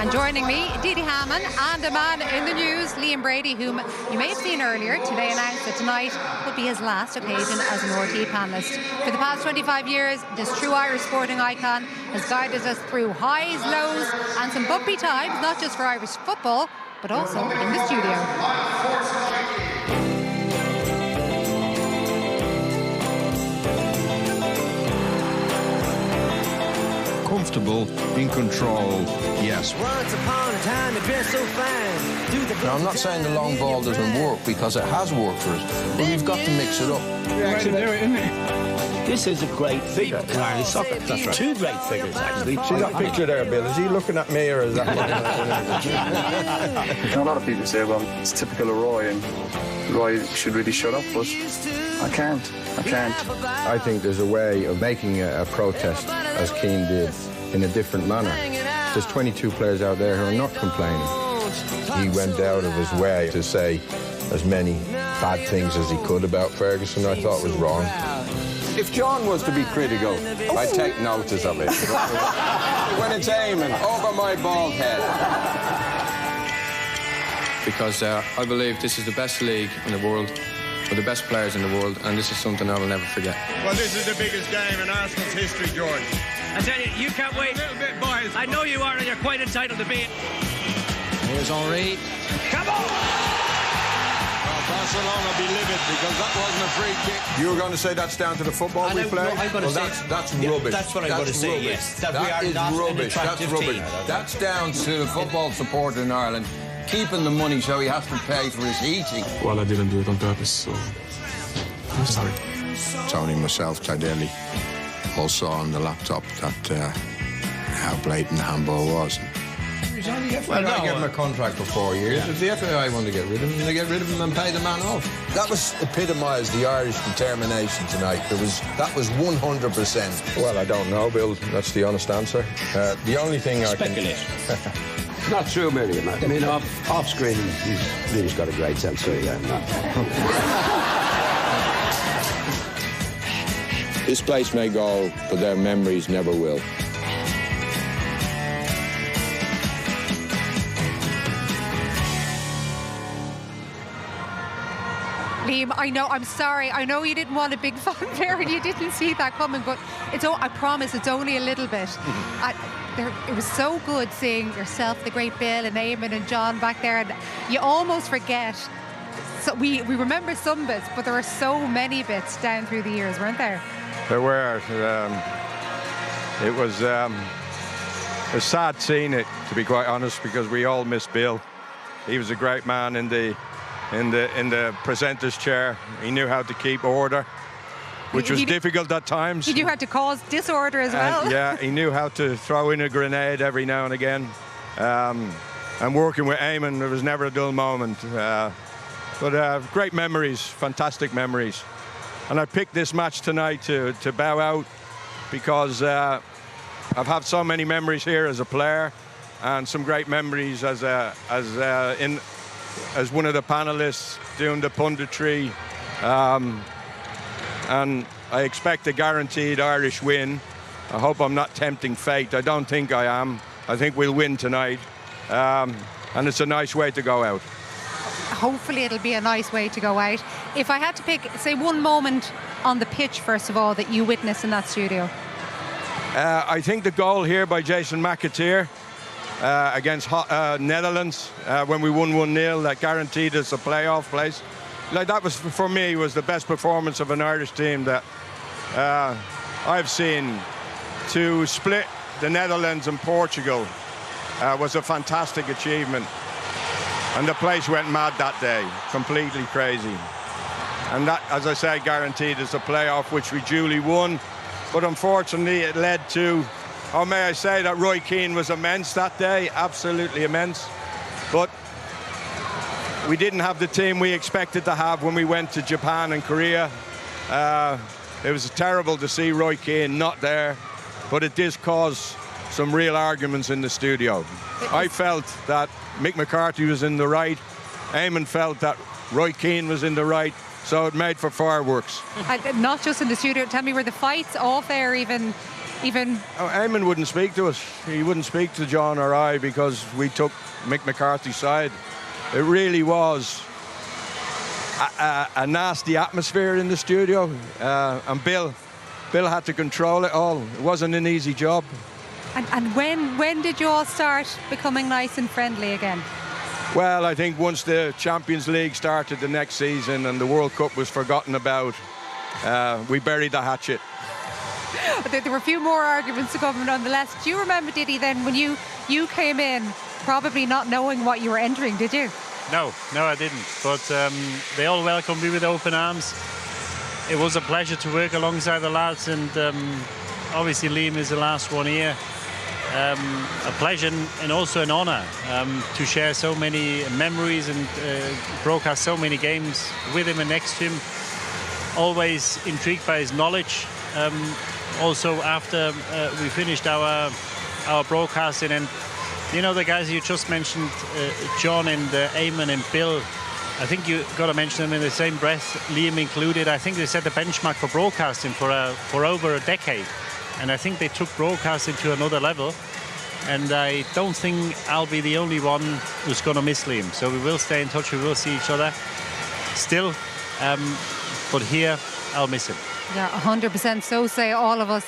And joining me, Didi Hammond, and a man in the news, Liam Brady, whom you may have seen earlier, today announced that tonight would be his last occasion as an RT panellist. For the past 25 years, this true Irish sporting icon has guided us through highs, lows, and some bumpy times, not just for Irish football, but also in the studio. Comfortable, in control, yes. Once upon a time, it dressed so fine. Now, I'm not saying the long ball doesn't work, because it has worked for us, but we've got to mix it up. This is a great figure in Irish soccer. That's right. Two great figures, actually. See that picture there, Bill? Is he looking at me, or is that... A lot of people say, well, it's typical of Roy, and Roy should really shut up, but I can't. I think there's a way of making a protest, as Keane did, in a different manner. There's 22 players out there who are not complaining. He went out of his way to say as many bad things as he could about Ferguson. I thought was wrong. If John was to be critical, I'd take notice of it. When it's aiming over my bald head. Because I believe this is the best league in the world, with the best players in the world, and this is something I will never forget. Well, this is the biggest game in Arsenal's history, George. I tell you, you can't wait. A little bit biased. I know you are, and you're quite entitled to be. Here's Henry. Come on! Barcelona be livid because that wasn't a free kick. You were going to say that's down to the football we play? No, I'm going to say that's rubbish. That's what I'm going to say, yes. That is rubbish. That's rubbish. That's down to the football supporter in Ireland keeping the money so he has to pay for his heating. Well, I didn't do it on purpose, so I'm sorry. Tony, myself, Tardelli all saw on the laptop that how blatant handball was. Well, I gave him a contract for 4 years. If the FAI want to get rid of him, they get rid of him and pay the man off. That was epitomised the Irish determination tonight. That was 100%. Well, I don't know, Bill. That's the honest answer. The only thing Speculate. Not true, Miriam. I mean, off screen, he's got a great sense of it. This place may go, but their memories never will. Liam, I'm sorry. I know you didn't want a big fanfare and you didn't see that coming, but I promise it's only a little bit. It was so good seeing yourself, the great Bill and Eamon and John back there, and you almost forget. So we remember some bits, but there were so many bits down through the years, weren't there? There were. It was a sad seeing it, to be quite honest, because we all miss Bill. He was a great man in the presenter's chair. He knew how to keep order, which was difficult at times. He knew how to cause disorder as well. Yeah, he knew how to throw in a grenade every now and again. And working with Eamon, there was never a dull moment. But great memories, fantastic memories. And I picked this match tonight to bow out because I've had so many memories here as a player and some great memories as one of the panellists doing the punditry. And I expect a guaranteed Irish win. I hope I'm not tempting fate. I don't think I am. I think we'll win tonight. And it's a nice way to go out. Hopefully it'll be a nice way to go out. If I had to pick, say, one moment on the pitch, first of all, that you witnessed in that studio. I think the goal here by Jason McAteer against Netherlands when we won 1-0, that guaranteed us a playoff place. Like, that was, for me, was the best performance of an Irish team that I've seen. To split the Netherlands and Portugal was a fantastic achievement. And the place went mad that day, completely crazy. And that, as I said, guaranteed us a playoff, which we duly won. But unfortunately, it led to, may I say that Roy Keane was immense that day, absolutely immense. But we didn't have the team we expected to have when we went to Japan and Korea. It was terrible to see Roy Keane not there, but it did cause some real arguments in the studio. I felt that Mick McCarthy was in the right. Eamon felt that Roy Keane was in the right. So it made for fireworks. Not just in the studio. Tell me, were the fights off air even even... Oh, Eamon wouldn't speak to us. He wouldn't speak to John or I because we took Mick McCarthy's side. It really was a nasty atmosphere in the studio, and Bill had to control it all. It wasn't an easy job. And when did you all start becoming nice and friendly again? Well, I think once the Champions League started the next season and the World Cup was forgotten about, we buried the hatchet. There were a few more arguments to come nonetheless. Do you remember, Diddy, then when you came in, probably not knowing what you were entering, did you? No, I didn't. But they all welcomed me with open arms. It was a pleasure to work alongside the lads, and obviously Liam is the last one here. A pleasure and also an honour to share so many memories and broadcast so many games with him and next to him. Always intrigued by his knowledge. Also, after we finished our broadcasting, and you know, the guys you just mentioned, John and Eamon and Bill, I think you got to mention them in the same breath, Liam included. I think they set the benchmark for broadcasting for over a decade. And I think they took broadcasting to another level. And I don't think I'll be the only one who's going to miss Liam. So we will stay in touch. We will see each other still. But here, I'll miss him. Yeah, 100%. So say all of us.